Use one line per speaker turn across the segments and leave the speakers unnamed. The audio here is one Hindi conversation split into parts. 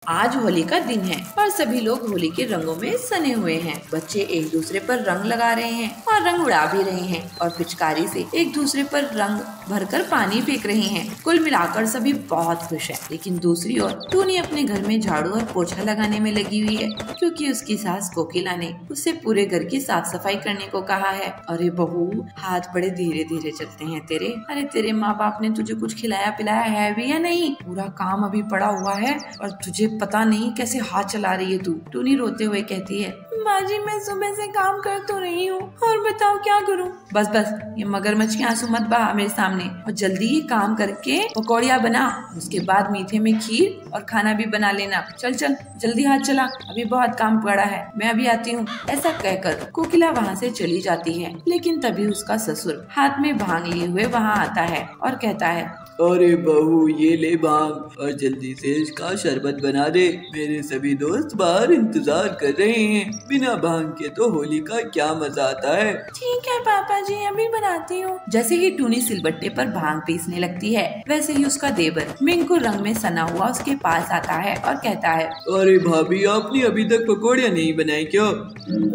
आज होली का दिन है और सभी लोग होली के रंगों में सने हुए हैं। बच्चे एक दूसरे पर रंग लगा रहे हैं और रंग उड़ा भी रहे हैं और पिचकारी से एक दूसरे पर रंग भरकर पानी फेंक रहे हैं। कुल मिलाकर सभी बहुत खुश हैं। लेकिन दूसरी ओर टूनी अपने घर में झाड़ू और पोछा लगाने में लगी हुई है, क्योंकि उसकी सास कोकिला ने उससे पूरे घर की साफ सफाई करने को कहा है। अरे बहू, हाथ बड़े धीरे धीरे चलते हैं तेरे। अरे तेरे माँ बाप ने तुझे कुछ खिलाया पिलाया है भी या नहीं? पूरा काम अभी पड़ा हुआ है और तुझे पता नहीं कैसे हाथ चला रही है तू। टूनी रोते हुए कहती है,
माँ मैं सुबह से काम कर तो रही हूँ और बताओ क्या करूँ।
बस बस ये मगरमच्छ के आंसू मत बहा मेरे सामने, और जल्दी ही काम करके पकौड़िया बना। उसके बाद मीठे में खीर और खाना भी बना लेना। चल चल जल्दी हाथ चला, अभी बहुत काम पड़ा है, मैं अभी आती हूँ। ऐसा कहकर कोकिला वहाँ से चली जाती है। लेकिन तभी उसका ससुर हाथ में भांग लिए हुए वहाँ आता है और कहता है,
अरे बहू ये ले भांग और जल्दी से इसका शरबत बना दे। मेरे सभी दोस्त बाहर इंतजार कर रहे हैं। बिना भांग के तो होली का क्या मजा आता है।
ठीक है पापा जी, अभी बनाती हूँ।
जैसे ही टूनी सिलबट्टे पर भांग पीसने लगती है, वैसे ही उसका देवर मिंकू रंग में सना हुआ उसके पास आता है और कहता है,
अरे भाभी आपने अभी तक पकौड़ियाँ नहीं बनाई क्या?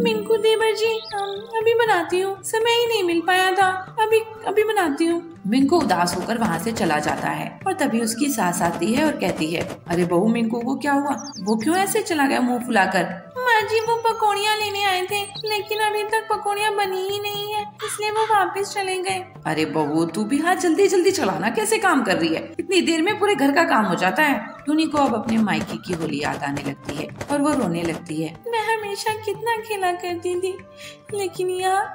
मिंकू देवर जी अभी बनाती हूँ, समय ही नहीं मिल पाया था, अभी बनाती हूँ।
मिंकू उदास होकर वहाँ से चला जाता है और तभी उसकी सास आती है और कहती है, अरे बहू मिंकू को क्या हुआ? वो क्यों ऐसे चला गया मुंह फुलाकर?
माँ जी वो पकौड़ियाँ लेने आए थे, लेकिन अभी तक पकौड़ियाँ बनी ही नहीं है, इसलिए वो वापस चले गए।
अरे बहू तू भी हाथ जल्दी जल्दी चलाना, कैसे काम कर रही है? इतनी देर में पूरे घर का काम हो जाता है। टूनी को अब अपने मायके की होली याद आने लगती है और वो रोने लगती है।
मैं हमेशा कितना खेला करती थी, लेकिन यहाँ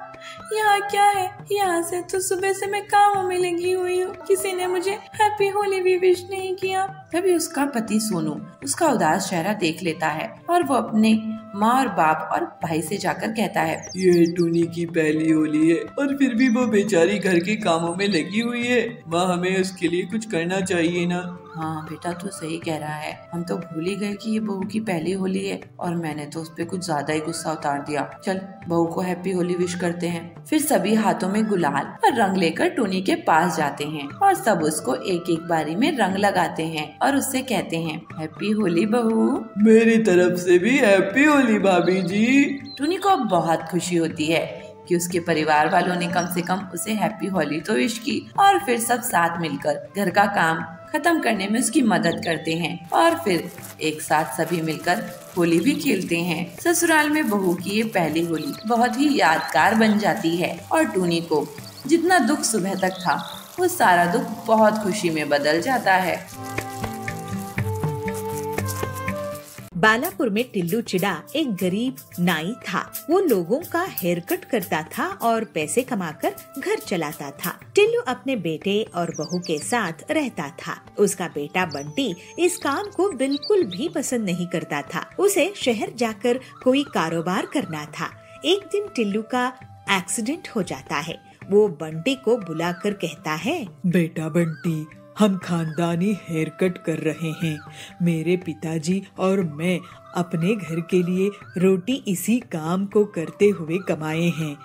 क्या है? यहाँ से तो सुबह से मैं कामों में लगी हुई हूँ, किसी ने मुझे हैप्पी होली भी विश नहीं किया।
तभी उसका पति सोनू उसका उदास चेहरा देख लेता है और वो अपने माँ और बाप और भाई से जाकर कहता है,
ये टूनी की पहली होली है और फिर भी वो बेचारी घर के कामों में लगी हुई है। माँ हमें उसके लिए कुछ करना चाहिए ना।
हाँ बेटा तू सही कह रहा है, हम तो भूल ही गए कि ये बहू की पहली होली है और मैंने तो उस पे कुछ ज्यादा ही गुस्सा उतार दिया। चल बहू को हैप्पी होली विश करते हैं। फिर सभी हाथों में गुलाल और रंग लेकर टूनी के पास जाते हैं और सब उसको एक एक बारी में रंग लगाते हैं और उससे कहते हैं, हैप्पी होली बहू।
मेरी तरफ से भी हैप्पी होली भाभी जी।
टूनी को बहुत खुशी होती है कि उसके परिवार वालों ने कम से कम उसे हैप्पी होली तो विश की और फिर सब साथ मिलकर घर का काम खत्म करने में उसकी मदद करते हैं और फिर एक साथ सभी मिलकर होली भी खेलते हैं। ससुराल में बहू की ये पहली होली बहुत ही यादगार बन जाती है और टूनी को जितना दुख सुबह तक था वो सारा दुख बहुत खुशी में बदल जाता है।
बालापुर में टिल्लू चिड़ा एक गरीब नाई था। वो लोगों का हेयर कट करता था और पैसे कमाकर घर चलाता था। टिल्लू अपने बेटे और बहू के साथ रहता था। उसका बेटा बंटी इस काम को बिल्कुल भी पसंद नहीं करता था। उसे शहर जाकर कोई कारोबार करना था। एक दिन टिल्लू का एक्सीडेंट हो जाता है। वो बंटी को बुलाकर कहता है,
बेटा बंटी, हम खानदानी हेयर कट कर रहे हैं। मेरे पिताजी और मैं अपने घर के लिए रोटी इसी काम को करते हुए कमाए हैं।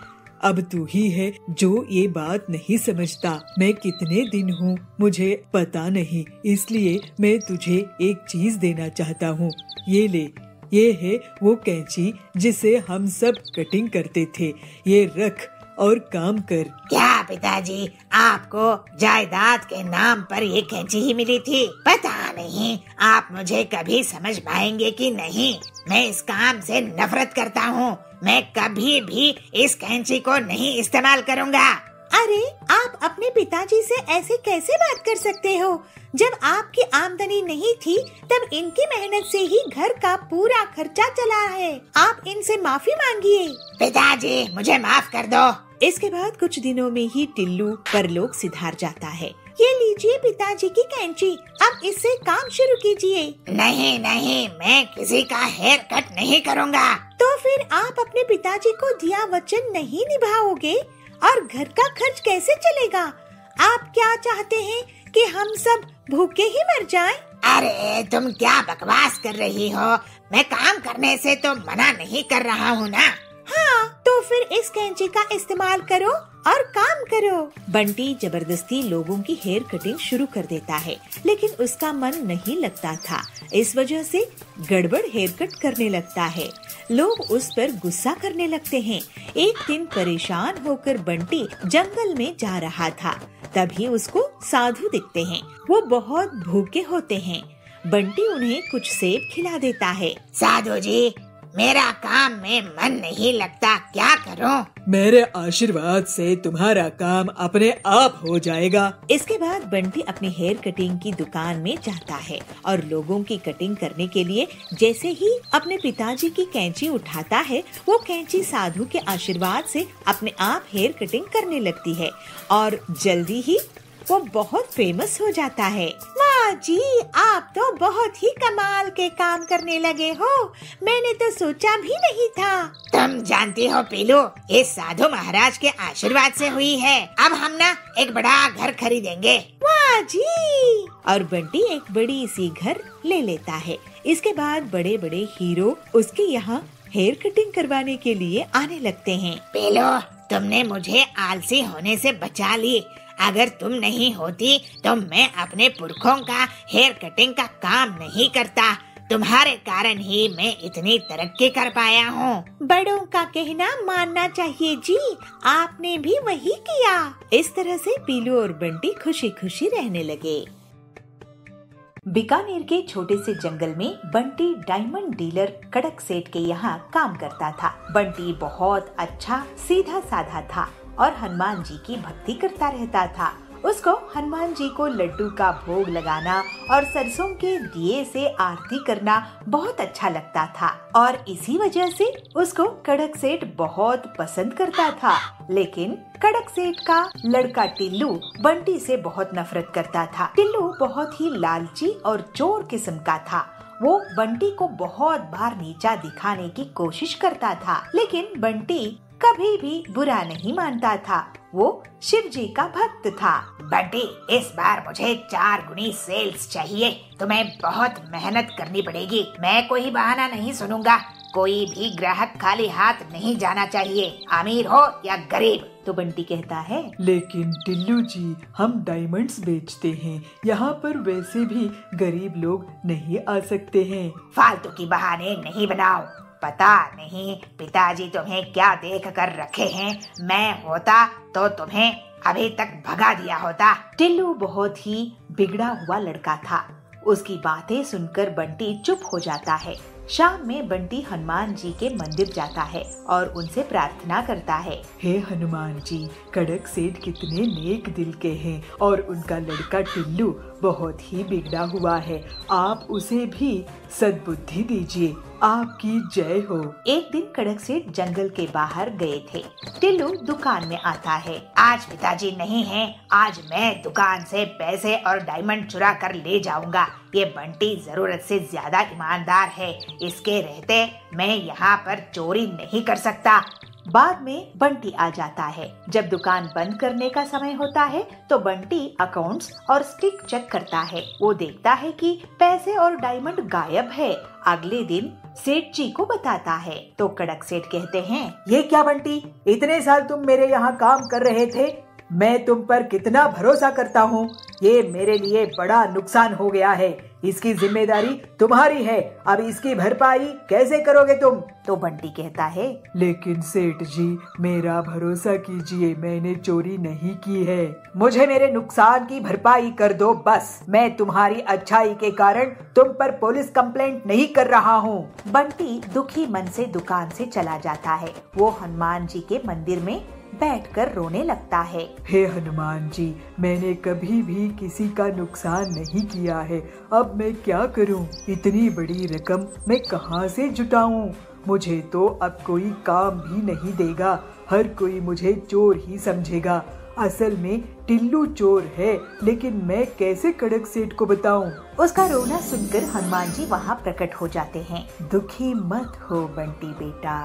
अब तू ही है जो ये बात नहीं समझता। मैं कितने दिन हूँ मुझे पता नहीं, इसलिए मैं तुझे एक चीज देना चाहता हूँ। ये ले, ये है वो कैंची जिसे हम सब कटिंग करते थे। ये रख और काम कर।
क्या पिताजी, आपको जायदाद के नाम पर ये कैंची ही मिली थी? पता नहीं आप मुझे कभी समझ पाएंगे कि नहीं। मैं इस काम से नफरत करता हूँ। मैं कभी भी इस कैंची को नहीं इस्तेमाल करूँगा।
अरे आप अपने पिताजी से ऐसे कैसे बात कर सकते हो? जब आपकी आमदनी नहीं थी तब इनकी मेहनत से ही घर का पूरा खर्चा चला है। आप इनसे माफी मांगिए।
पिताजी मुझे माफ कर दो।
इसके बाद कुछ दिनों में ही टिल्लू परलोक सिधार जाता है। ये लीजिए पिताजी की कैंची, अब इससे काम शुरू कीजिए।
नहीं नहीं, मैं किसी का हेयर कट नहीं करूँगा।
तो फिर आप अपने पिताजी को दिया वचन नहीं निभाओगे और घर का खर्च कैसे चलेगा? आप क्या चाहते हैं कि हम सब भूखे ही मर जाएं?
अरे तुम क्या बकवास कर रही हो? मैं काम करने से तो मना नहीं कर रहा हूँ ना।
हाँ, तो फिर इस कैंची का इस्तेमाल करो और काम करो। बंटी जबरदस्ती लोगों की हेयर कटिंग शुरू कर देता है, लेकिन उसका मन नहीं लगता था। इस वजह से गड़बड़ हेयर कट करने लगता है। लोग उस पर गुस्सा करने लगते हैं। एक दिन परेशान होकर बंटी जंगल में जा रहा था, तभी उसको साधु दिखते हैं। वो बहुत भूखे होते हैं। बंटी उन्हें कुछ सेब खिला देता है।
साधु जी, मेरा काम में मन नहीं लगता, क्या करूं?
मेरे आशीर्वाद से तुम्हारा काम अपने आप हो जाएगा।
इसके बाद बंटी अपनी हेयर कटिंग की दुकान में जाता है और लोगों की कटिंग करने के लिए जैसे ही अपने पिताजी की कैंची उठाता है, वो कैंची साधु के आशीर्वाद से अपने आप हेयर कटिंग करने लगती है और जल्दी ही वो बहुत फेमस हो जाता है। वाह जी, आप तो बहुत ही कमाल के काम करने लगे हो, मैंने तो सोचा भी नहीं था।
तुम जानती हो पीलू, ये साधु महाराज के आशीर्वाद से हुई है। अब हम ना एक बड़ा घर खरीदेंगे।
वाह जी। और बंटी एक बड़ी सी घर ले लेता है। इसके बाद बड़े बड़े हीरो उसके यहाँ हेयर कटिंग करवाने के लिए आने लगते हैं।
पीलू, तुमने मुझे आलसी होने से बचा ली। अगर तुम नहीं होती तो मैं अपने पुरखों का हेयर कटिंग का काम नहीं करता। तुम्हारे कारण ही मैं इतनी तरक्की कर पाया हूँ।
बड़ों का कहना मानना चाहिए जी, आपने भी वही किया। इस तरह से पीलू और बंटी खुशी खुशी रहने लगे। बीकानेर के छोटे से जंगल में बंटी डायमंड डीलर कड़क सेठ के यहाँ काम करता था। बंटी बहुत अच्छा सीधा साधा था और हनुमान जी की भक्ति करता रहता था। उसको हनुमान जी को लड्डू का भोग लगाना और सरसों के दिए से आरती करना बहुत अच्छा लगता था और इसी वजह से उसको कड़क सेठ बहुत पसंद करता था। लेकिन कड़क सेठ का लड़का टिल्लू बंटी से बहुत नफरत करता था। टिल्लू बहुत ही लालची और चोर किस्म का था। वो बंटी को बहुत बार नीचा दिखाने की कोशिश करता था, लेकिन बंटी कभी भी बुरा नहीं मानता था। वो शिव जी का भक्त था।
बंटी, इस बार मुझे 4 गुनी सेल्स चाहिए। तुम्हें बहुत मेहनत करनी पड़ेगी। मैं कोई बहाना नहीं सुनूंगा। कोई भी ग्राहक खाली हाथ नहीं जाना चाहिए, अमीर हो या गरीब।
तो बंटी कहता है,
लेकिन टिल्लू जी, हम डायमंड्स बेचते हैं, यहाँ पर वैसे भी गरीब लोग नहीं आ सकते हैं।
फालतू की बहाने नहीं बनाओ। पता नहीं पिताजी तुम्हें क्या देख कर रखे हैं। मैं होता तो तुम्हें अभी तक भगा दिया होता।
टिल्लू बहुत ही बिगड़ा हुआ लड़का था। उसकी बातें सुनकर बंटी चुप हो जाता है। शाम में बंटी हनुमान जी के मंदिर जाता है और उनसे प्रार्थना करता है।
हे हनुमान जी, कड़क सेठ कितने नेक दिल के हैं और उनका लड़का टिल्लू बहुत ही बिगड़ा हुआ है। आप उसे भी सद्बुद्धि दीजिए। आपकी जय हो।
एक दिन कड़क सेठ जंगल के बाहर गए थे। टिल्लू दुकान में आता है।
आज पिताजी नहीं हैं, आज मैं दुकान से पैसे और डायमंड चुरा कर ले जाऊंगा। ये बंटी जरूरत से ज्यादा ईमानदार है। इसके रहते मैं यहाँ पर चोरी नहीं कर सकता।
बाद में बंटी आ जाता है। जब दुकान बंद करने का समय होता है तो बंटी अकाउंट्स और स्टिक चेक करता है। वो देखता है कि पैसे और डायमंड गायब है। अगले दिन सेठ जी को बताता है तो कड़क सेठ कहते हैं,
ये क्या बंटी, इतने साल तुम मेरे यहाँ काम कर रहे थे, मैं तुम पर कितना भरोसा करता हूँ। ये मेरे लिए बड़ा नुकसान हो गया है। इसकी जिम्मेदारी तुम्हारी है। अब इसकी भरपाई कैसे करोगे तुम?
तो बंटी कहता है,
लेकिन सेठ जी, मेरा भरोसा कीजिए, मैंने चोरी नहीं की है।
मुझे मेरे नुकसान की भरपाई कर दो बस। मैं तुम्हारी अच्छाई के कारण तुम पर पुलिस कंप्लेंट नहीं कर रहा हूँ।
बंटी दुखी मन से दुकान से चला जाता है। वो हनुमान जी के मंदिर में बैठकर रोने लगता है।
हे हनुमान जी, मैंने कभी भी किसी का नुकसान नहीं किया है। अब मैं क्या करूं? इतनी बड़ी रकम मैं कहां से जुटाऊं? मुझे तो अब कोई काम भी नहीं देगा। हर कोई मुझे चोर ही समझेगा। असल में टिल्लू चोर है, लेकिन मैं कैसे कड़क सेठ को बताऊं?
उसका रोना सुनकर हनुमान जी वहाँ प्रकट हो जाते हैं। दुखी मत हो बंटी बेटा,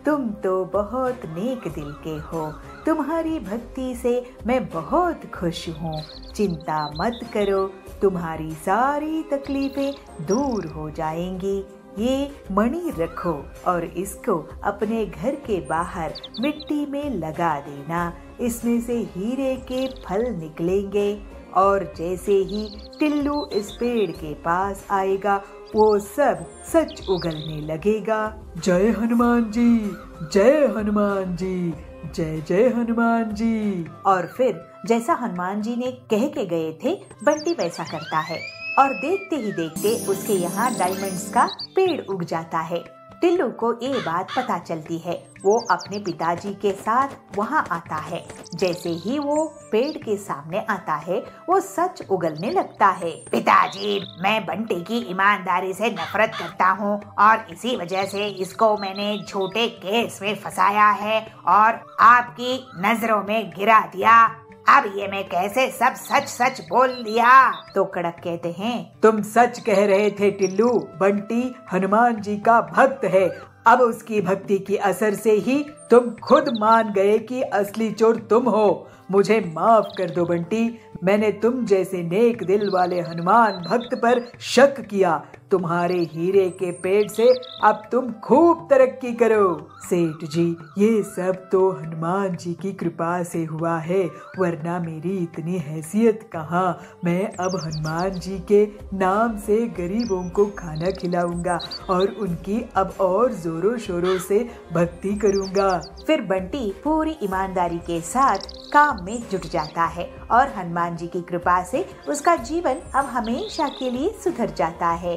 तुम तो बहुत नेक दिल के हो। तुम्हारी भक्ति से मैं बहुत खुश हूँ। चिंता मत करो, तुम्हारी सारी तकलीफें दूर हो जाएंगी। ये मणि रखो और इसको अपने घर के बाहर मिट्टी में लगा देना। इसमें से हीरे के फल निकलेंगे और जैसे ही टिल्लू इस पेड़ के पास आएगा वो सब सच उगलने लगेगा।
जय हनुमान जी, जय हनुमान जी, जय जय हनुमान जी।
और फिर जैसा हनुमान जी ने कह के गए थे बंटी वैसा करता है और देखते ही देखते उसके यहाँ डायमंड्स का पेड़ उग जाता है। टिल्लू को ये बात पता चलती है। वो अपने पिताजी के साथ वहाँ आता है। जैसे ही वो पेड़ के सामने आता है वो सच उगलने लगता है।
पिताजी, मैं बंटी की ईमानदारी से नफरत करता हूँ और इसी वजह से इसको मैंने झूठे केस में फंसाया है और आपकी नजरों में गिरा दिया। अब ये मैं कैसे सब सच सच बोल दिया।
तो कड़क कहते हैं,
तुम सच कह रहे थे टिल्लू, बंटी हनुमान जी का भक्त है। अब उसकी भक्ति की असर से ही तुम खुद मान गए कि असली चोर तुम हो। मुझे माफ कर दो बंटी, मैंने तुम जैसे नेक दिल वाले हनुमान भक्त पर शक किया। तुम्हारे हीरे के पेड़ से अब तुम खूब तरक्की करो। सेठ जी, ये सब तो हनुमान जी की कृपा से हुआ है, वरना मेरी इतनी हैसियत कहाँ। मैं अब हनुमान जी के नाम से गरीबों को खाना खिलाऊंगा और उनकी अब और जोरों शोरों से भक्ति करूंगा।
फिर बंटी पूरी ईमानदारी के साथ काम में जुट जाता है और हनुमान जी की कृपा से उसका जीवन अब हमेशा के लिए सुधर जाता है।